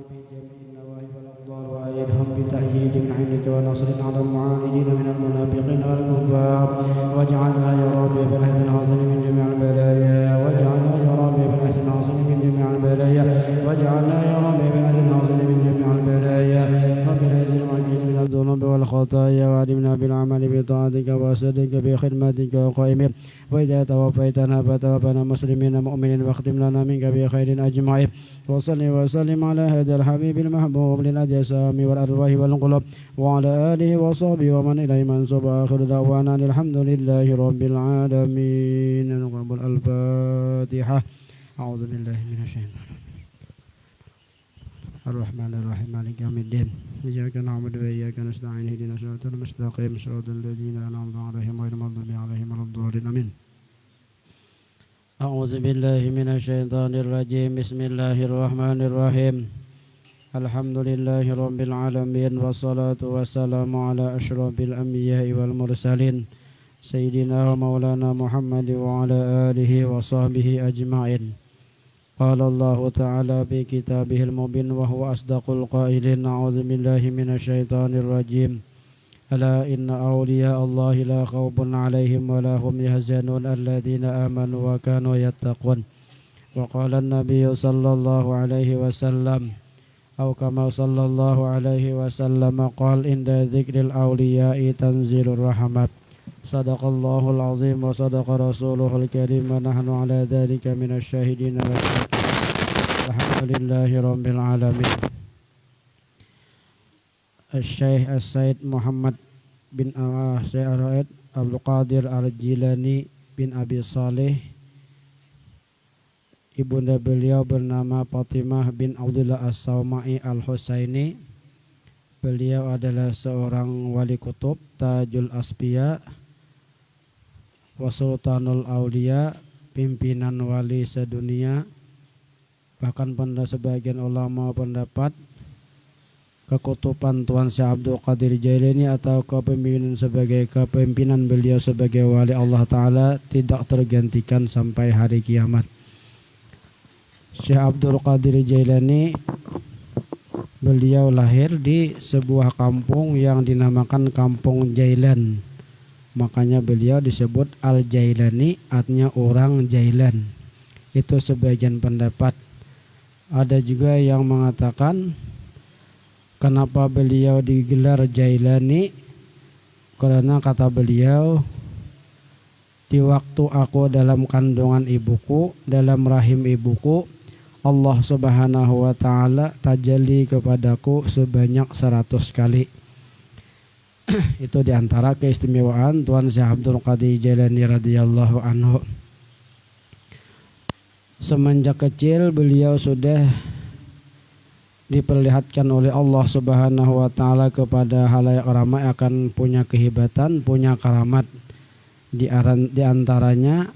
بجميع النواهي والأقدار وأيدهم بتأييد من عندك ونصر على المعاندين من المنافقين والكفار واجعلنا يا ربي بالحسن الحسن من جميع البلايا واجعلنا يا ربي بالحسن الحسن من جميع البلايا واجعلنا يا ربي بالحسن الحسن من جميع البلايا رب العزة المعجل من الذنوب والخطايا وعلمنا بالعمل بطاعتك وصدق بخدمتك وقائمه وإذا توفيتنا فتوفنا مسلمين مؤمنين واختم لنا منك بخير أجمعين وصل وسلم على هذا الحبيب المحبوب للأجسام والأرواح والقلوب وعلى آله وصحبه ومن إليه منسوب آخر دعوانا الحمد لله رب العالمين. نقبل الفاتحة. أعوذ بالله من الشيطان الرحمن الرحيم مالك يوم الدين إياك نعبد وإياك نستعين اهدنا الصراط المستقيم صراط الذين أنعمت عليهم غير المغضوب عليهم ولا الضالين آمين. أعوذ بالله من الشيطان الرجيم. بسم الله الرحمن الرحيم. الحمد لله رب العالمين والصلاة والسلام على أشرف الأنبياء والمرسلين سيدنا ومولانا محمد وعلى آله وصحبه أجمعين. قال الله تعالى في كتابه المبين وهو أصدق القائلين. أعوذ بالله من الشيطان الرجيم. ألا إن أولياء الله لا خوف عليهم ولا هم يحزنون الذين آمنوا وكانوا يتقون. وقال النبي صلى الله عليه وسلم أو كما صلى الله عليه وسلم قال عند ذكر الأولياء تنزل الرحمات. صدق الله العظيم وصدق رسوله الكريم ونحن على ذلك من الشاهدين والشاكرين. الحمد لله رب العالمين. Syekh As-Said Muhammad bin Syekh Abdul Qadir Al-Jilani bin Abi Saleh, ibunda beliau bernama Fatimah bin Abdullah As-Sawma'i Al-Husaini. Beliau adalah seorang wali kutub, Tajul Asfiya wa Sultanul Aulia, pimpinan wali sedunia. Bahkan sebagian ulama pendapat kekutuban Tuan Syekh Abdul Qadir Jailani atau kepemimpinan beliau sebagai wali Allah Ta'ala tidak tergantikan sampai hari kiamat. Syekh Abdul Qadir Jailani beliau lahir di sebuah kampung yang dinamakan Kampung Jailan. Makanya beliau disebut Al-Jailani, artinya orang Jailan. Itu sebagian pendapat. Ada juga yang mengatakan kenapa beliau digelar Jailani? Karena kata beliau, di waktu aku dalam kandungan ibuku, dalam rahim ibuku, Allah Subhanahu wa Ta'ala tajalli kepadaku sebanyak 100 kali. Itu diantara keistimewaan Tuan Syekh Abdul Qadir Jailani radhiyallahu anhu. Semenjak kecil beliau sudah diperlihatkan oleh Allah Subhanahu wa Ta'ala kepada halayak ramai akan punya kehebatan, punya karamat. Di antaranya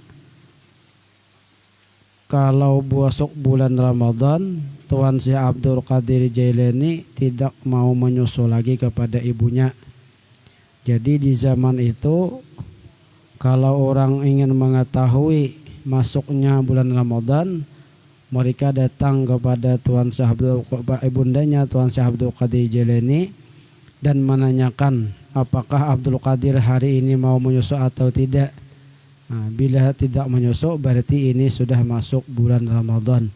kalau masuk bulan Ramadan, Tuan Syekh Abdul Qadir Jailani tidak mau menyusul lagi kepada ibunya. Jadi di zaman itu kalau orang ingin mengetahui masuknya bulan Ramadan, mereka datang kepada Tuan Syekh ibundanya Tuan Syekh Abdul Qadir Jailani dan menanyakan apakah Abdul Qadir hari ini mau menyusul atau tidak. Nah, bila tidak menyusul berarti ini sudah masuk bulan Ramadan.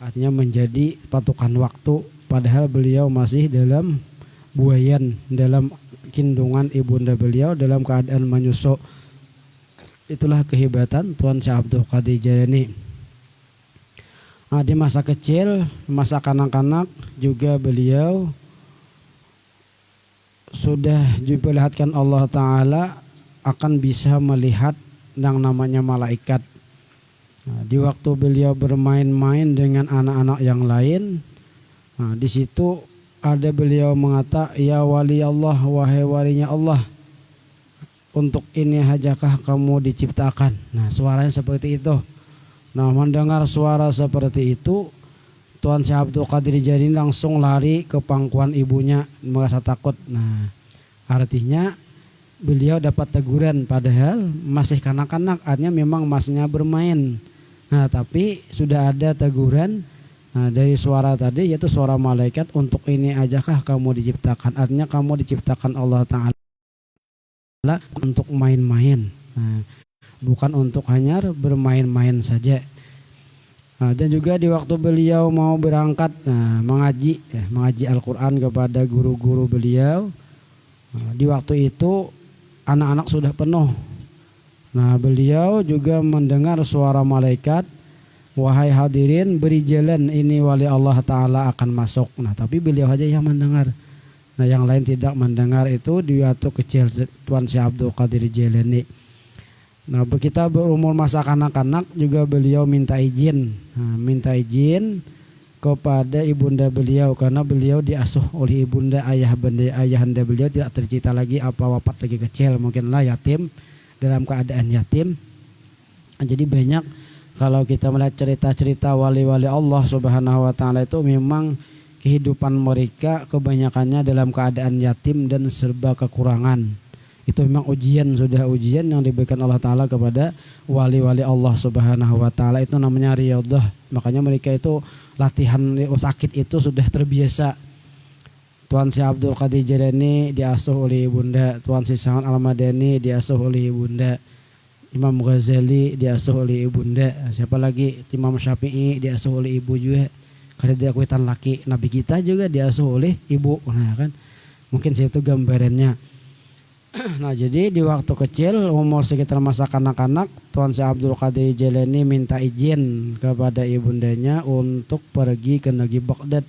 Artinya menjadi patokan waktu, padahal beliau masih dalam buayan, dalam kandungan ibunda beliau dalam keadaan menyusul. Itulah kehebatan Tuan Syekh Abdul Qadir Jailani. Nah, di masa kecil, masa kanak-kanak juga beliau sudah diperlihatkan Allah Ta'ala akan bisa melihat yang namanya malaikat. Nah, di waktu beliau bermain-main dengan anak-anak yang lain, nah, di situ ada beliau mengata, ya wali Allah, wahai walinya Allah, untuk ini hajakah kamu diciptakan. Nah, suaranya seperti itu. Nah, mendengar suara seperti itu, Tuan Syekh Abdul Qadir Jailani langsung lari ke pangkuan ibunya, merasa takut. Nah, artinya beliau dapat teguran padahal masih kanak-kanak, artinya memang masnya bermain. Nah, tapi sudah ada teguran Nah, dari suara tadi yaitu suara malaikat, untuk ini ajakah kamu diciptakan? Artinya kamu diciptakan Allah Ta'ala untuk main-main, nah, bukan untuk hanya bermain-main saja. Nah, dan juga di waktu beliau mau berangkat mengaji Al-Quran kepada guru-guru beliau, di waktu itu anak-anak sudah penuh. Nah, beliau juga mendengar suara malaikat, wahai hadirin beri jalan, ini wali Allah Ta'ala akan masuk. Nah, tapi beliau aja yang mendengar. Nah, yang lain tidak mendengar. Itu di waktu kecil Tuan Syekh Abdul Qadir Jailani. Nah, kita berumur masa kanak-kanak juga beliau minta izin. Nah, minta izin kepada ibunda beliau karena beliau diasuh oleh ibunda, ayahanda beliau tidak tercita lagi, apa wafat lagi kecil, mungkinlah yatim, dalam keadaan yatim. Jadi banyak kalau kita melihat cerita-cerita wali-wali Allah Subhanahu wa Ta'ala itu memang kehidupan mereka kebanyakannya dalam keadaan yatim dan serba kekurangan. Itu memang sudah ujian yang diberikan Allah Ta'ala kepada wali-wali Allah Subhanahu wa Ta'ala. Itu namanya riyadhah. Makanya mereka itu latihan sakit itu sudah terbiasa. Tuan Syekh Abdul Qadir Jailani diasuh oleh ibunda, Tuan Syekh Sa'ad Al-Madani diasuh oleh ibunda, Imam Ghazali diasuh oleh ibunda, siapa lagi, Imam Syafi'i diasuh oleh ibu juga. Karena dia kuitan laki, Nabi kita juga diasuh oleh ibu. Nah kan, mungkin situ gambarannya. Nah, jadi di waktu kecil umur sekitar masa kanak-kanak, Tuan Syekh Abdul Qadir Jailani minta izin kepada ibundanya untuk pergi ke negeri Baghdad.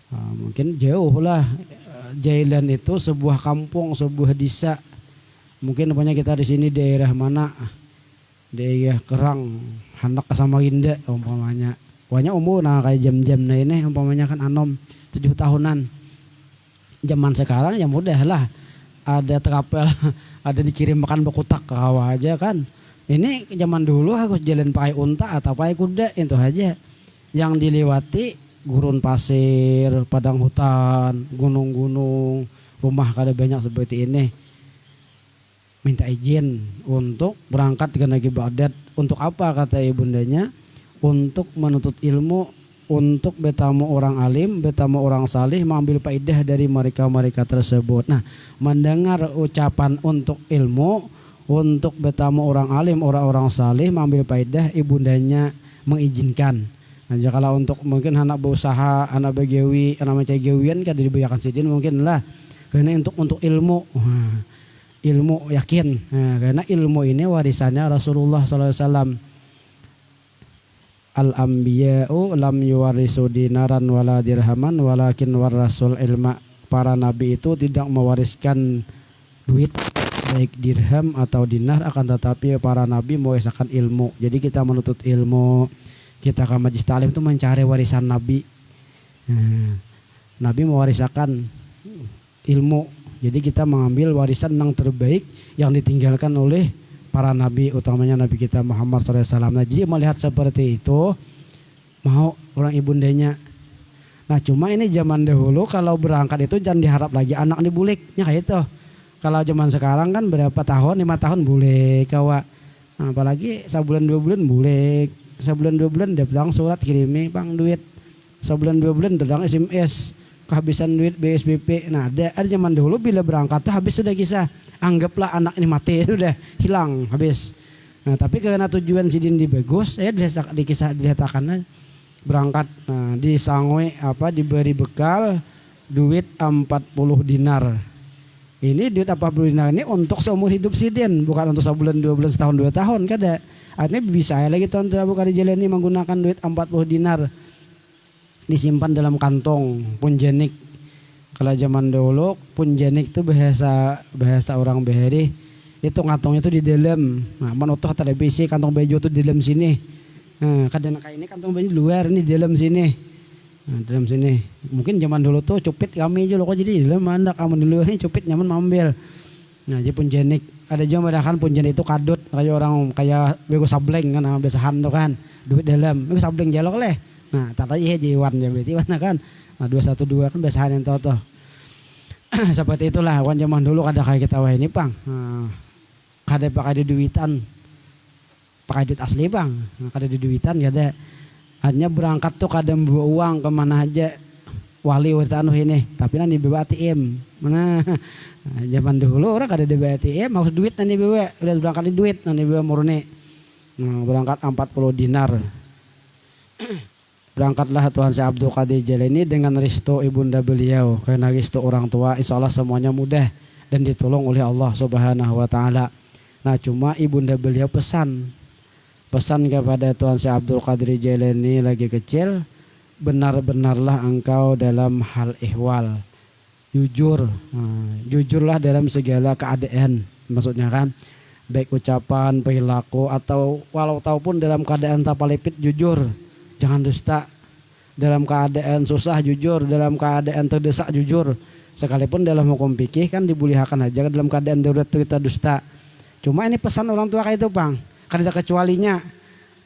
Nah, mungkin jauh lah, Jailan itu sebuah kampung, sebuah desa. Mungkin punya kita di sini daerah mana, daerah Kerang, Hanak Samarinda umpamanya. Pokoknya umur nah kayak jam-jam nah ini umpamanya kan anom 7 tahunan. Zaman sekarang ya mudah lah. Ada terapel, ada dikirim makan bekutak ke rawa aja kan. Ini zaman dulu harus jalan pakai unta atau pakai kuda, itu aja. Yang dilewati gurun pasir, padang hutan, gunung-gunung, rumah kada banyak seperti ini. Minta izin untuk berangkat ke negeri Baghdad. Untuk apa kata ibundanya? Untuk menuntut ilmu, untuk bertamu orang alim, bertamu orang salih, mengambil faedah dari mereka-mereka tersebut. Nah, mendengar ucapan untuk ilmu, untuk bertamu orang alim, orang-orang salih, mengambil faedah, ibundanya mengizinkan. Nah, kalau untuk mungkin anak berusaha, anak begawi, anak macam gawian kan dibayarkan sidin mungkin lah. Karena untuk ilmu, ilmu yakin. Nah, karena ilmu ini warisannya Rasulullah SAW. Al-anbiya'u lam yuwarisu dinaran wala dirhaman walakin warasul ilma. Para nabi itu tidak mewariskan duit baik dirham atau dinar, akan tetapi para nabi mewariskan ilmu. Jadi kita menuntut ilmu, kita ke majlis ta'lim itu mencari warisan nabi. Nabi mewariskan ilmu. Jadi kita mengambil warisan yang terbaik yang ditinggalkan oleh para nabi, utamanya Nabi kita Muhammad SAW. Nah, jadi melihat seperti itu mau orang ibundanya. Nah, cuma ini zaman dahulu kalau berangkat itu jangan diharap lagi anak dibuliknya kayak itu. Kalau zaman sekarang kan berapa tahun, 5 tahun bulik kawa. Nah, apalagi sebulan 2 bulan bulik, sebulan 2 bulan datang surat kirimi bang duit, sebulan 2 bulan datang SMS kehabisan duit BSBP. Nah, ada zaman dahulu bila berangkat tuh habis sudah kisah. Anggaplah anak ini mati sudah hilang habis. Nah, tapi karena tujuan sidin di bagus, dikisahkan berangkat. Nah, disangwe diberi bekal duit 40 dinar. Ini duit 40 dinar ini untuk seumur hidup sidin, bukan untuk sebulan 2 bulan setahun 2 tahun kada. Artinya bisa ya lagi Tuan Abu Qadir Jailani menggunakan duit 40 dinar disimpan dalam kantong punjenik. Kalau zaman dulu punjenik itu bahasa orang Beheri itu kantongnya itu di dalam. Nah, menutup televisi kantong baju itu di dalam sini. Nah, kadang kayak ini kantong baju luar, ini di dalam sini. Nah, dalam sini. Mungkin zaman dulu tuh cupit kami aja loh kok jadi di dalam mana kamu di luar ini cupit nyaman mengambil. Nah, jadi punjenik. Ada juga membedakan punjenik itu kadut kayak orang kayak bego sableng kan biasahan tuh kan. Duit dalam, bego sableng jalok leh. Nah, tadi ya jiwan ya berarti mana kan. Nah, 212 kan biasahan yang toh. Seperti itulah wan zaman dulu kada kayak kita wah ini pang. Kada pakai duitan. Pakai duit asli bang. Kada di duitan kada. Hanya berangkat tuh kadang bawa uang kemana aja, wali anu ini, tapi nanti bawa ATM. Mana zaman dulu orang kada ada bawa ATM, harus duit nanti bawa, udah berangkat di duit nanti bawa murni. Nah, berangkat 40 dinar. Berangkatlah Tuan Syekh Abdul Qadir Jailani dengan restu ibunda beliau, karena restu orang tua insya Allah semuanya mudah dan ditolong oleh Allah Subhanahu wa taala. Nah, cuma ibunda beliau pesan kepada Tuan Syekh Abdul Qadir Jailani lagi kecil, benar-benarlah engkau dalam hal ihwal, jujur. Nah, jujurlah dalam segala keadaan, maksudnya kan baik ucapan, perilaku, atau walau taupun dalam keadaan tapalipit jujur. Jangan dusta. Dalam keadaan susah jujur, dalam keadaan terdesak jujur. Sekalipun dalam hukum fikih kan dibolehkan aja dalam keadaan darurat kita dusta. Cuma ini pesan orang tua kayak itu, Bang. Kada kecualinya.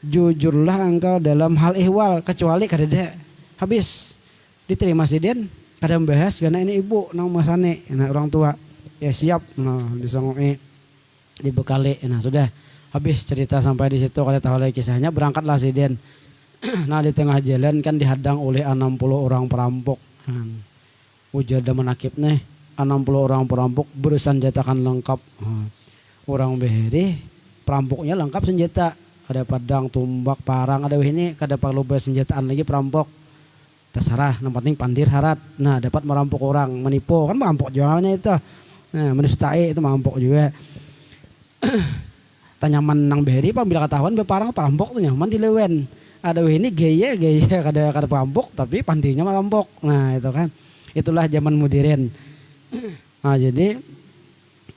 Jujurlah engkau dalam hal ihwal, kecuali kada habis diterima siden, kada membahas karena ini ibu nang masane, nah orang tua ya siap, nah disangoi dibekali, nah sudah habis cerita sampai di situ, kada tahu lagi kisahnya. Berangkatlah siden. Nah di tengah jalan kan dihadang oleh 60 orang perampok. Ujar dan menakib nih 60 orang perampok bersenjatakan lengkap. Orang beheri perampoknya lengkap senjata, ada pedang, tumbak, parang, ada ini kada perlu bersenjataan lagi perampok. Terserah, yang penting pandir harat. Nah dapat merampok orang, menipu kan merampok jualnya itu. Nah mendustai itu merampok juga. Tanyaman nang beheri pambil ketahuan beparang perampok tuh nyaman dilewen. Ada ini gaya kada perampok tapi pandinya merampok. Nah itu kan, itulah zaman modern. Nah jadi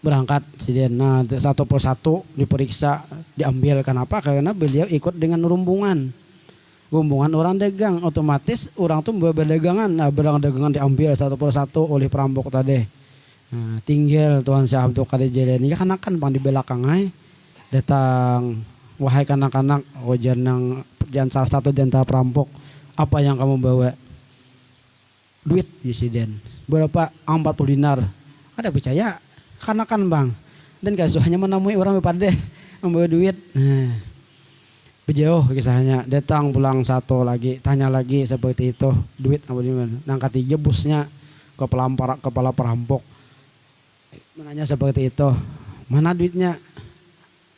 berangkat siden. Nah satu persatu diperiksa, diambil. Kenapa? Karena beliau ikut dengan rombongan orang dagang, otomatis orang tuh berdagangan. Nah barang dagangan diambil satu persatu oleh perampok tadi. Nah, tinggal Tuan Syekh Abdul Qadir Jailani ya kanakan bang di belakang datang, wahai kanak-kanak, jangan salah satu di antara perampok, apa yang kamu bawa? Duit Yusiden. Berapa? 40 dinar. Ada percaya? Kanakan bang. Dan kasuhannya menemui orang pada membawa duit. Nah, bejauh kisahnya. Datang pulang satu lagi, tanya lagi seperti itu. Duit apa dimana? Nang ketiga busnya kepala perampok. Menanya seperti itu. Mana duitnya?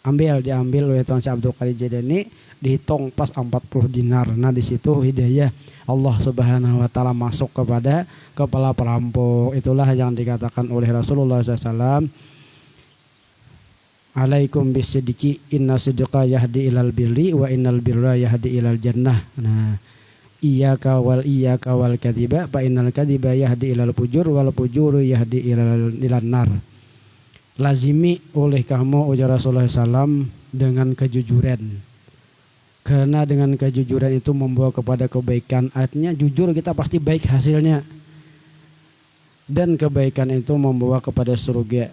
Diambil oleh Tuan Syekh Abdul Qadir Jailani, dihitung pas 40 dinar. Nah di situ hidayah Allah Subhanahu wa taala masuk kepada kepala perampok. Itulah yang dikatakan oleh Rasulullah SAW, alaikum bisidiki inna sidqa yahdi ilal birri wa innal birra yahdi ilal jannah. Nah iyyaka wal kadhiba fa innal kadhiba yahdi ilal fujur wal fujuru yahdi ilal nar. Lazimi oleh kamu ujar Rasulullah SAW dengan kejujuran, karena dengan kejujuran itu membawa kepada kebaikan. Artinya jujur kita pasti baik hasilnya, dan kebaikan itu membawa kepada surga.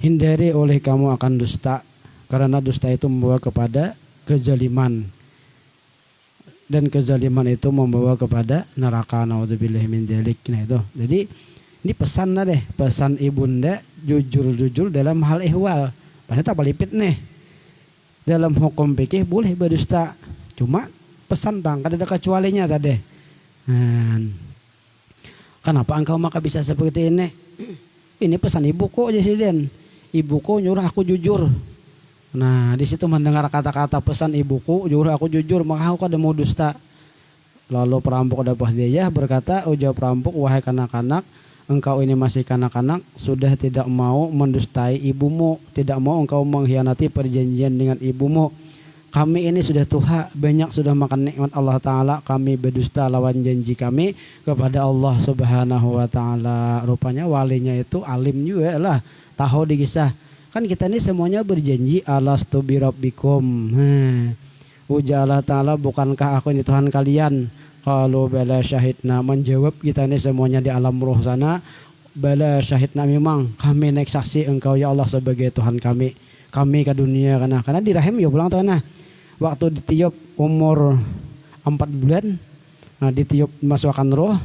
Hindari oleh kamu akan dusta, karena dusta itu membawa kepada kezaliman, dan kezaliman itu membawa kepada neraka. Naudzubillahi min dzalik. Nah itu jadi ini pesan deh, pesan ibunda jujur dalam hal ihwal. Padahal tak pelipit nih. Dalam hukum fikih boleh berdusta. Cuma pesan bang, kada ada kecualinya tadi. Kenapa engkau maka bisa seperti ini? Ini pesan ibuku Jesiden. Ibuku nyuruh aku jujur. Nah di situ mendengar kata-kata pesan ibuku, nyuruh aku jujur, maka aku kada mau dusta. Lalu perampok dapat dia berkata, ujar perampok, wahai kanak-kanak, engkau ini masih kanak-kanak, sudah tidak mau mendustai ibumu, tidak mau engkau mengkhianati perjanjian dengan ibumu. Kami ini sudah tua, banyak sudah makan nikmat Allah Ta'ala, kami berdusta lawan janji kami kepada Allah Subhanahu Wa Ta'ala. Rupanya walinya itu alim juga lah, tahu di kisah. Kan kita ini semuanya berjanji alastu birabbikum. Ujar Allah Ta'ala, bukankah aku ini Tuhan kalian? Kalau bala syahidna, menjawab kita ini semuanya di alam roh sana. Bala syahidna, memang kami naik saksi engkau ya Allah sebagai Tuhan kami ke dunia karena di rahim ya pulang tanah. Waktu ditiup umur 4 bulan, nah ditiup masukkan roh,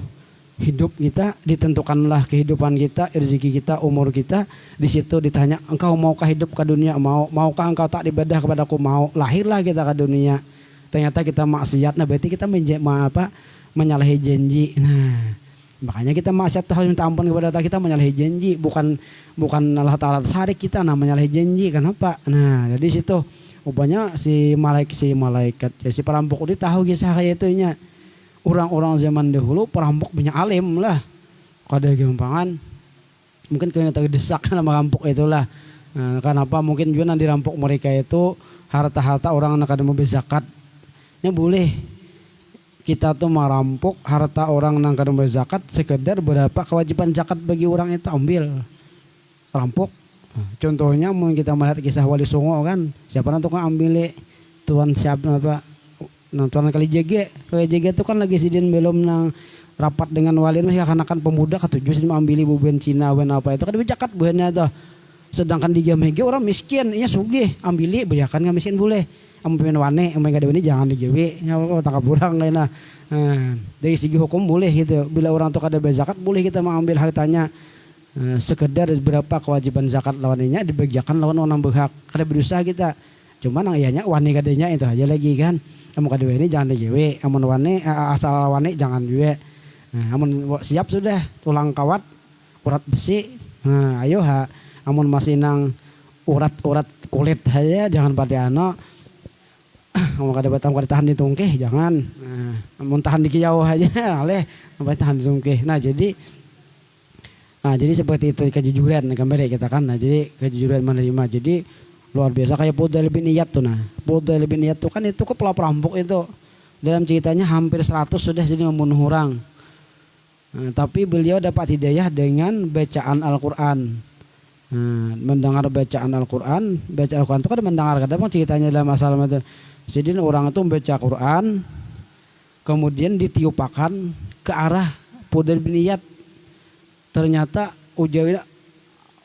hidup kita ditentukanlah kehidupan kita, rezeki kita, umur kita. Di situ ditanya, engkau maukah hidup ke dunia? Maukah engkau tak ibadah kepadaku? Mau. Lahirlah kita ke dunia. ternyata kita maksiat, nah berarti kita menyalahi janji. Nah, makanya kita maksiat harus minta ampun kepada Allah, kita menyalahi janji, bukan Allah Taala sarik kita menyalahi janji. Kenapa? Nah, jadi situ rupanya si malaikat ya, si perampok ini tahu kisah kayak itunya. Orang-orang zaman dahulu perampok banyak alim lah. Kada gampangan. Mungkin kena terdesak sama rampok itulah. Nah, kenapa mungkin juga nanti rampok mereka itu harta-harta orang yang kada mau berzakat. Ya boleh kita tuh merampok harta orang yang kada mau berzakat, sekedar berapa kewajiban zakat bagi orang itu ambil rampok. Nah, contohnya mungkin kita melihat kisah Wali Songo kan, siapa nanti kan ambil tuan siapa apa, tuan Kalijaga itu kan lagi sidin belum nang rapat dengan wali masih kanakan pemuda ketujuh sih ambil buben Cina ben apa itu kan zakat buahnya tuh. Sedangkan di Gamege orang miskin, nya sugih ambili beriakan nggak miskin boleh. Ampun wane, ampun kada ini jangan digawe, nyawa tangkap burang lain. Nah, dari segi hukum boleh gitu. Bila orang tuh kada berzakat boleh kita mengambil hartanya. Sekedar berapa kewajiban zakat lawannya dibagiakan lawan orang berhak. Kada berusaha kita. Cuma nang iyanya wane kadanya itu aja lagi kan. Amun kada ini jangan digawe, amun wane asal wane jangan juga. Nah, amun siap sudah tulang kawat, urat besi. Nah, ayo amun masih nang urat-urat kulit aja jangan pada mau kada batang kada tahan di tungkeh jangan. Nah, amun tahan di kiau aja aleh sampai tahan di tungkeh. Nah, jadi seperti itu kejujuran gambar kita kan. Nah, jadi kejujuran menerima. Jadi luar biasa kayak Fudail bin Iyad tuh. Nah, Fudail bin Iyad tuh kan itu ke perampok itu. Dalam ceritanya hampir 100 sudah jadi membunuh orang. Nah, tapi beliau dapat hidayah dengan bacaan Al-Qur'an. Nah, mendengar bacaan Al-Qur'an itu kan mendengar kadang ceritanya dalam masalah itu. Jadi orang itu membaca Quran kemudian ditiupakan ke arah Fudail bin Iyad. Ternyata ujawina,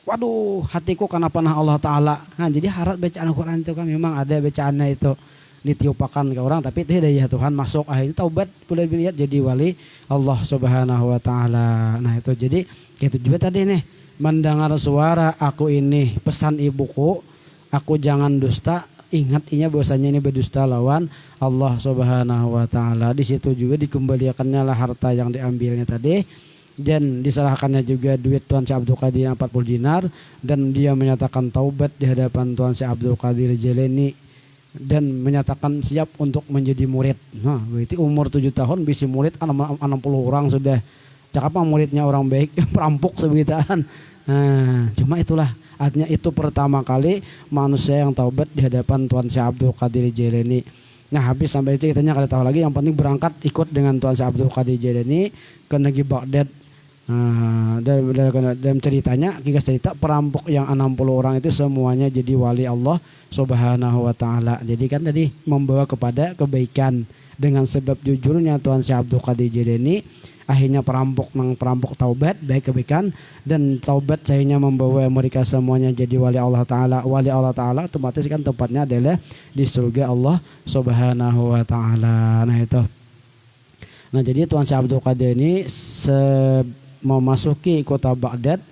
waduh hatiku karena panah Allah Ta'ala. Nah, jadi harap bacaan Al-Quran itu kan memang ada bacaannya itu ditiupakan ke orang, tapi itu hidayah Tuhan masuk, akhirnya taubat Fudail bin Iyad jadi wali Allah Subhanahu Wa Ta'ala. Nah itu jadi itu juga tadi nih, mendengar suara aku ini pesan ibuku, aku jangan dusta. Ingat bahwasanya ini berdusta lawan Allah Subhanahu Wa Ta'ala. Di situ juga dikembalikannya lah harta yang diambilnya tadi, dan diserahkannya juga duit Tuan Syekh Abdul Qadir 40 dinar, dan dia menyatakan taubat di hadapan Tuan Syekh Abdul Qadir Jailani dan menyatakan siap untuk menjadi murid. Nah, berarti umur 7 tahun bisa murid 60 orang sudah. Cakap muridnya orang baik, perampok sebitaan. Nah, cuma itulah artinya itu pertama kali manusia yang taubat di hadapan Tuan Syekh Abdul Qadir Jailani. Nah, habis sampai ceritanya kada tahu lagi, yang penting berangkat ikut dengan Tuan Syekh Abdul Qadir Jailani ke negeri Baghdad. Dalam ceritanya, kita cerita perampok yang 60 orang itu semuanya jadi wali Allah Subhanahu Wa Ta'ala. Jadi kan tadi membawa kepada kebaikan dengan sebab jujurnya Tuan Syekh Abdul Qadir Jailani. Akhirnya perampok taubat baik kebaikan, dan taubat akhirnya membawa mereka semuanya jadi wali Allah Ta'ala. Wali Allah Ta'ala otomatis kan tempatnya adalah di surga Allah Subhanahu Wa Ta'ala. Nah itu. Nah jadi Tuan Syekh Abdul Qadir ini memasuki kota Baghdad.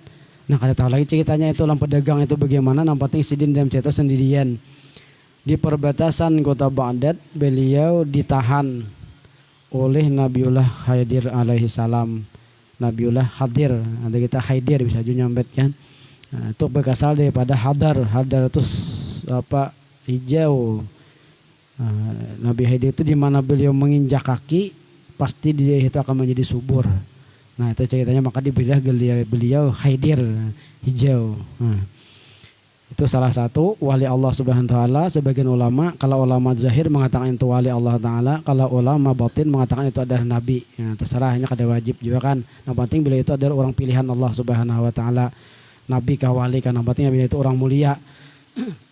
Nah kada tahu lagi ceritanya itu lampu pedagang itu bagaimana. Nampaknya sidin dalam cerita sendirian di perbatasan kota Baghdad. Beliau ditahan oleh Nabiullah Khidir alaihi salam. Nabiullah Khidir, ada kita Khidir bisa juga nyambet kan. Nah, itu berasal daripada hadar itu apa, hijau. Nah, Nabi Khidir itu di mana beliau menginjak kaki pasti dia itu akan menjadi subur. Nah itu ceritanya, maka diberilah beliau Khidir hijau. Nah, itu salah satu wali Allah Subhanahu Wa Ta'ala. Sebagian ulama, kalau ulama zahir mengatakan itu wali Allah Ta'ala, kalau ulama batin mengatakan itu adalah nabi. Ya, terserah, hanya kada wajib juga kan. Yang penting beliau itu adalah orang pilihan Allah Subhanahu Wa Ta'ala. Nabi kah wali kan, yang penting beliau itu orang mulia,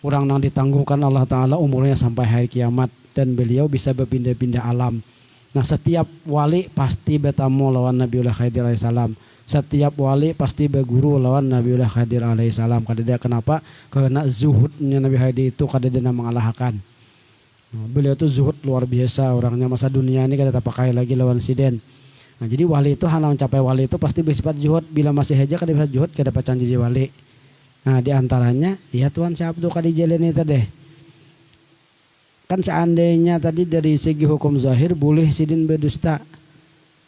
orang yang ditangguhkan Allah Ta'ala umurnya sampai hari kiamat, dan beliau bisa berpindah-pindah alam. Nah setiap wali pasti bertamu lawan Nabiullah Khidir alaihissalam. Setiap wali pasti berguru lawan Nabiullah Khidir alaihissalam. Kadang kenapa? Karena zuhudnya Nabi Khidir itu kadang mengalahkan. Beliau itu zuhud luar biasa orangnya, masa dunia ini kada pakai lagi lawan siden. Nah jadi wali itu hal mencapai wali itu pasti bersifat zuhud. Bila masih aja kada bisa zuhud kada pacan jadi wali. Nah di antaranya ya Tuan Syekh Abdul Qadir Jailani tadi. kan seandainya tadi dari segi hukum zahir boleh sidin berdusta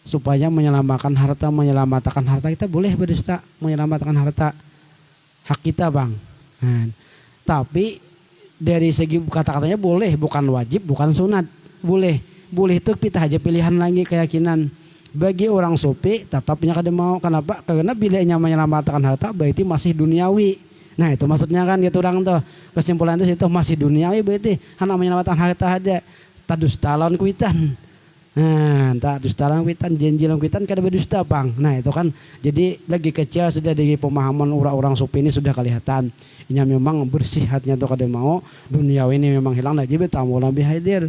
supaya menyelamatkan harta kita, boleh berdusta menyelamatkan harta hak kita bang. Nah, tapi dari segi kata-katanya boleh, bukan wajib, bukan sunat, boleh itu kita aja pilihan lagi keyakinan. Bagi orang sufi tetapnya kada mau, kenapa? Karena bilanya menyelamatkan harta berarti masih duniawi. Nah itu maksudnya kan gitu orang tuh, kesimpulan itu masih duniawi berarti hanya menyelamatkan harta aja, tak dusta lawan kuitan. Nah, tak dusta lawan kuitan, janji lawan kuitan kada berdusta bang. Nah itu kan jadi lagi kecil sudah dari pemahaman orang-orang sufi ini sudah kelihatan. Ini memang bersih hatinya tuh kada mau, duniawi ini memang hilang. Nah jadi tamu Nabi Haidir,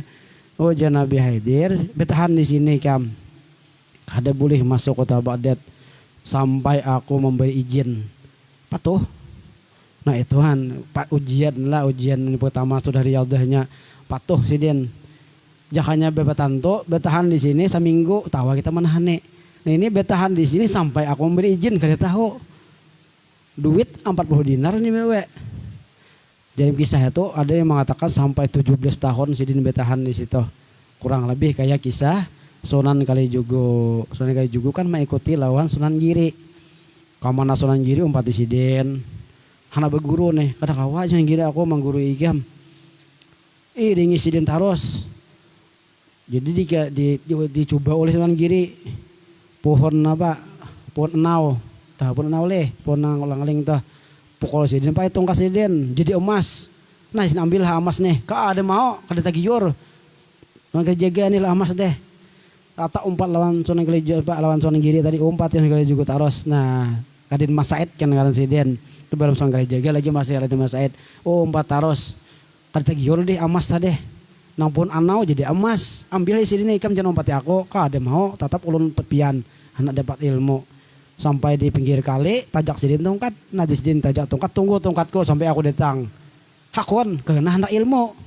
oh jangan Nabi Haidir bertahan di sini kam, kada boleh masuk kota Baghdad sampai aku memberi izin. Patuh. Nah itu kan ujian pertama sudah riyadahnya patuh sidin. Jakanya betahan di sini seminggu tawa kita menahane. Nah ini betahan di sini sampai aku memberi izin kada tahu. Duit 40 dinar nih mewe. Jadi kisah itu ada yang mengatakan sampai 17 tahun sidin betahan di situ. Kurang lebih kayak kisah Sunan Kalijogo. Sunan Kalijogo kan mengikuti lawan Sunan Giri. Kamana Sunan Giri umpati sidin. Hana berguru nih, kada kawa jangan Giri aku mengguru ikam. Ringi sidin terus. Jadi dicoba oleh Sunan Giri pohon enau, pohon enau leh, pohon nang-lang-ling tah. Pukul sidin pakai tongkat sidin jadi emas. Nah sidin ambillah emas nih, ada mau kada tagiyor. Nang kejaga nih lah emas deh. Ata umpat lawan Sunan Kalijogo, lawan Sunan Giri tadi umpat yang Kalijogo terus. Nah kadin Mas Said kan ngaran sidin. Itu baru Sunan Kalijaga lagi masih ada Mas Said. Oh umpat terus. Kada tagiyor deh emas tadi. Nang pun anau jadi emas, ambil isi ini ikam jangan umpati aku, kada mau tetap ulun pepian, anak dapat ilmu. Sampai di pinggir kali, tajak sidin tongkat, najis sidin tajak tongkat, tunggu tongkatku sampai aku datang. Hakon, karena anak ilmu.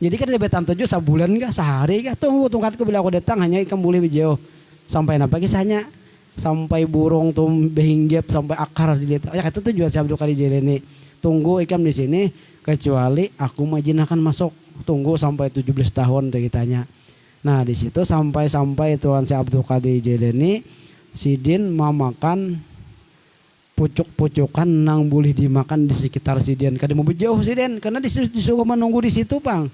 Jadi kan dia betan 7 sebulan kah, sehari kah, tunggu tongkatku bila aku datang, hanya ikam boleh bijau. Sampai apa kisahnya? Sampai burung tumbeh hinggap, sampai akar dilihat. Ya kata tujuan si Abdul Qadir Jailani. Tunggu ikam di sini, kecuali aku majin akan masuk. Tunggu sampai 17 tahun ditanya. Nah di situ sampai Tuan si Abdul Qadir Jailani sidin mau makan pucuk-pucukan nang boleh dimakan di sekitar sidin. Kada mau jauh sidin karena disuruh menunggu di situ bang.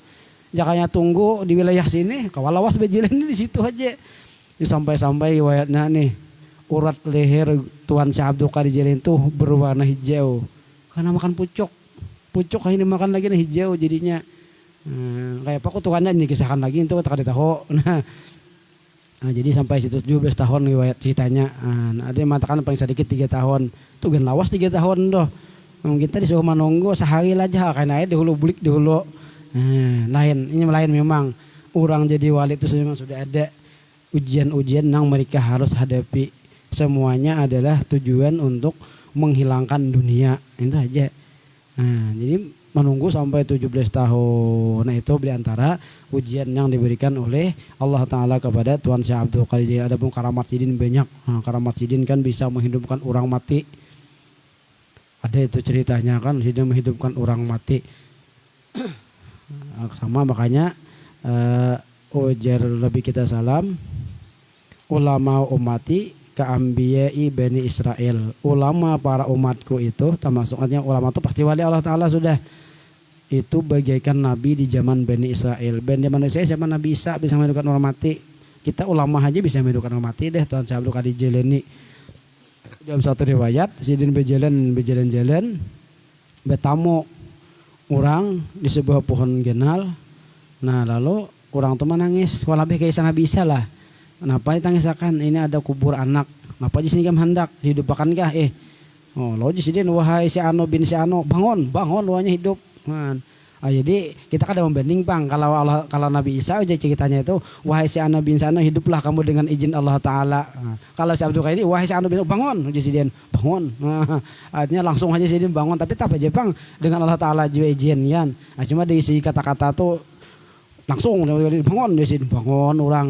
Jakanya tunggu di wilayah sini, kawalawas Jailani di situ aja. Sampai riwayatnya nih urat leher Tuan si Abdul Qadir Jailani itu berwarna hijau karena makan pucuk. Pucuk ini makan lagi nih hijau jadinya. Kayak apa kutukannya ini kisahkan lagi itu kita kada tahu. Nah, jadi sampai situ 17 tahun riwayat ceritanya. Ada yang mengatakan paling sedikit 3 tahun. Tuh gen lawas 3 tahun doh. Kita disuruh menunggu sehari aja karena dahulu bulik dahulu. Ini lain memang. Orang jadi wali itu memang sudah ada ujian-ujian yang mereka harus hadapi. Semuanya adalah tujuan untuk menghilangkan dunia. Itu aja. Jadi menunggu sampai 17 tahun. Nah itu diantara ujian yang diberikan oleh Allah Ta'ala kepada Tuan Syekh Abdul Qadir. Adapun karamat sidin banyak. Karamat sidin kan bisa menghidupkan orang mati. Ada itu ceritanya kan sidin menghidupkan orang mati. Sama makanya ujar lebih kita salam ulama ummati ka'ambiyai Bani Israel. Ulama para umatku itu termasuknya ulama itu pasti wali Allah Ta'ala sudah. Itu bagaikan nabi di zaman Bani Israel. Bani manusia zaman Nabi Isa bisa menghidupkan orang mati. Kita ulama aja bisa menghidupkan orang mati deh. Tuan Syekh Abdul Qadir Jailani dalam satu riwayat sidin berjalan bertamu orang di sebuah pohon genal. Nah lalu orang itu menangis. Kalau lebih kayak Nabi Isa lah. Kenapa ditangisakan? Ini ada kubur anak. Kenapa di sini kam hendak dihidupkan kah? Lalu sidin wahai si Ano bin si Ano bangun wahnya hidup. Jadi kita kan ada membanding bang kalau Nabi Isa aja ceritanya itu wahai si Ano bin si Ano hiduplah kamu dengan izin Allah Ta'ala. Kalau si Abdul Qadir wahai si Ano bin bangun sidin bangun. Artinya langsung aja sidin bangun tapi tak aja bang dengan Allah Ta'ala juga izin kan. Cuma dari si kata-kata tuh langsung bangun sidin bangun orang.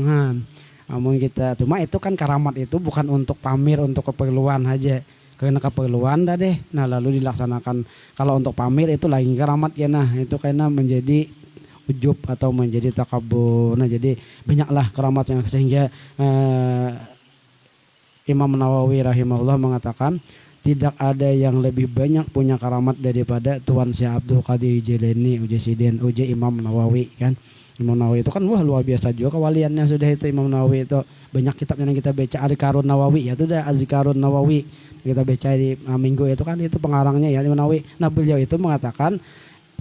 Namun kita cuma itu kan karamat itu bukan untuk pamer untuk keperluan aja. Karena keperluan dah deh. Nah lalu dilaksanakan. Kalau untuk pamer itu lagi keramat ya nah itu karena menjadi ujub atau menjadi takabur. Nah, jadi banyaklah keramat yang sehingga Imam Nawawi rahimahullah mengatakan tidak ada yang lebih banyak punya karamat daripada Tuan Syekh Abdul Qadir Jailani uji Imam Nawawi kan. Imam Nawawi itu kan wah luar biasa juga kewaliannya sudah itu. Imam Nawawi itu banyak kitabnya yang kita baca, Azkarun Nawawi ya itu udah Azkarun Nawawi kita baca di minggu itu kan, itu pengarangnya ya Imam Nawawi. Nah, beliau itu mengatakan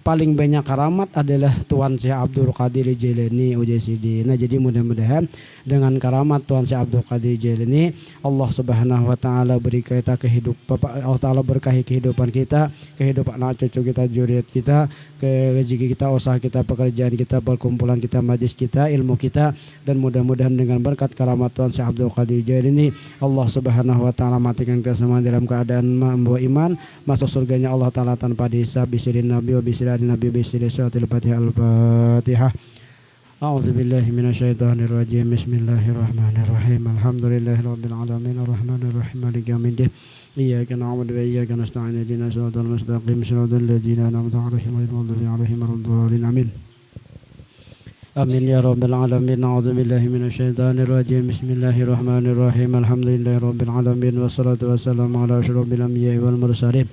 paling banyak karamat adalah Tuan Syekh Abdul Qadir Jailani UJCD. Nah, jadi mudah-mudahan dengan karamat Tuan Syekh Abdul Qadir Jailani Allah Subhanahu wa taala beri kita kehidupan, Allah taala berkahi kehidupan kita, kehidupan anak cucu kita, zuriat kita, rezeki kita, usaha kita, pekerjaan kita, perkumpulan kita, majlis kita, ilmu kita, dan mudah-mudahan dengan berkat karamat Tuan Syekh Abdul Qadir Jailani Allah Subhanahu wa taala matikan kita semua dalam keadaan membawa iman, masuk surganya Allah taala tanpa dihisab, bisirin nabi wa bisirin Nabi bismillah al-Fatihah al-Fatihah. A'udzubillahi minasyaitonirrajim. Bismillahirrahmanirrahim. Alhamdulillahirabbil alamin arrahmanir rahim maliki yaumiddin. Iyyaka na'budu wa iyyaka nasta'in ihdinas siratal mustaqim siratal ladzina an'amta 'alaihim ghairil maghdubi 'alaihim waladdallin. Amin. Amin ya rabbal alamin. A'udzubillahi minasyaitonirrajim. Bismillahirrahmanirrahim. Alhamdulillahirabbil alamin wassalatu wassalamu ala asyrofil anbiya'i wal mursalin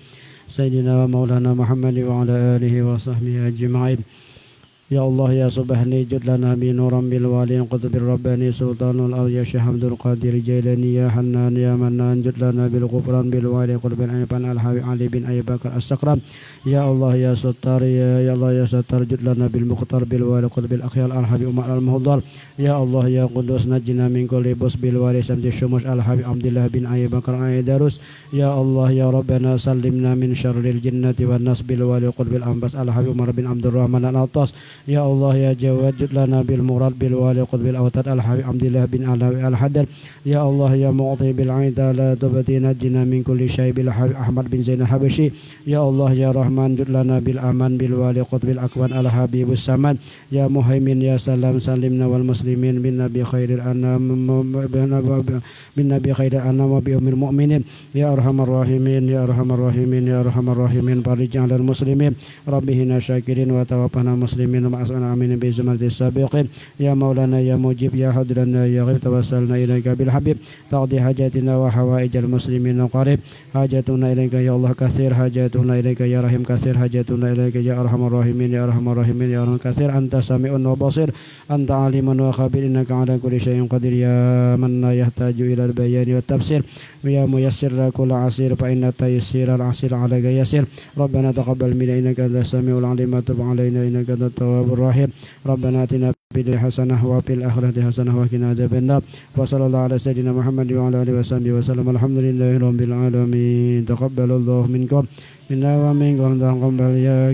Sayyidina wa maulana Muhammad wa ala alihi wa sahbihi ajma'in. Ya Allah ya subhani judlana bi nuram bil waliin qutbir rabbani sultanul awliya Syekh Abdul Qadir Jailani ya Hannan ya Mannan judlana bil ghufran bil wali qutbil anfan al hawi Ali bin Abi Bakar as-Sakram. Ya Allah ya Sattar ya Allah ya Sattar judlana bil muqtar bil wali qutbil akhyal al habi Umar al muhdar. Ya Allah ya Qudus najina min kulli bus bil wali samti syumus al habi Abdullah bin Abi Bakar Aidarus. Ya Allah ya Rabbana sallimna min syarril jinnati wan nas bil wali qutbil ambas al habi Umar bin Abdurrahman al Attas. Ya Allah ya Jawad judlana bil murad bil wali qutbil awtad al habib Abdullah bin Alawi al Haddad. Ya Allah ya mu'ti bil aida la tubatina jina min kulli syai bil habib Ahmad bin Zain al Habashi. Ya Allah ya Rahman judlana bil aman bil wali qutbil akwan al habibus samad. Ya Muhaimin ya salam salimna wal muslimin bin nabi khairil anam bin nabi khairil anam wa bi ummil mu'minin. Ya arhamar rahimin ya arhamar rahimin ya arhamar rahimin farijal al muslimin rabbihina syakirin wa tawaffana muslimin as'ana amin bi zumatis sabiqin. Ya maulana ya mujib ya hadrana ya ghaib tawassalna ilaika bil habib taqdi hajatina wa hawaijal muslimin qarib. Hajatuna ilaika ya Allah katsir hajatuna ilaika ya rahim katsir hajatuna ilaika ya arhamar rahimin ya arhamar rahimin ya arhamar katsir. Anta sami'un wa basir anta alimun wa khabir innaka ala kulli syai'in qadir. Ya man la yahtaju ila al bayani wa tafsir ya muyassir kull asir fa inna tayassir al asir ala yasir. Rabbana taqabbal minna innaka antas samiul alim wa tub alaina innaka antat Rahim. Rabbana atina fid dunya hasanah wa fil akhirati hasanah wa qina adzabannar. Wa sallallahu ala sayyidina Muhammad wa ala alihi wa sallam. Alhamdulillahirabbil alamin. Taqabbalallahu minkum minna wa minkum taqabbal ya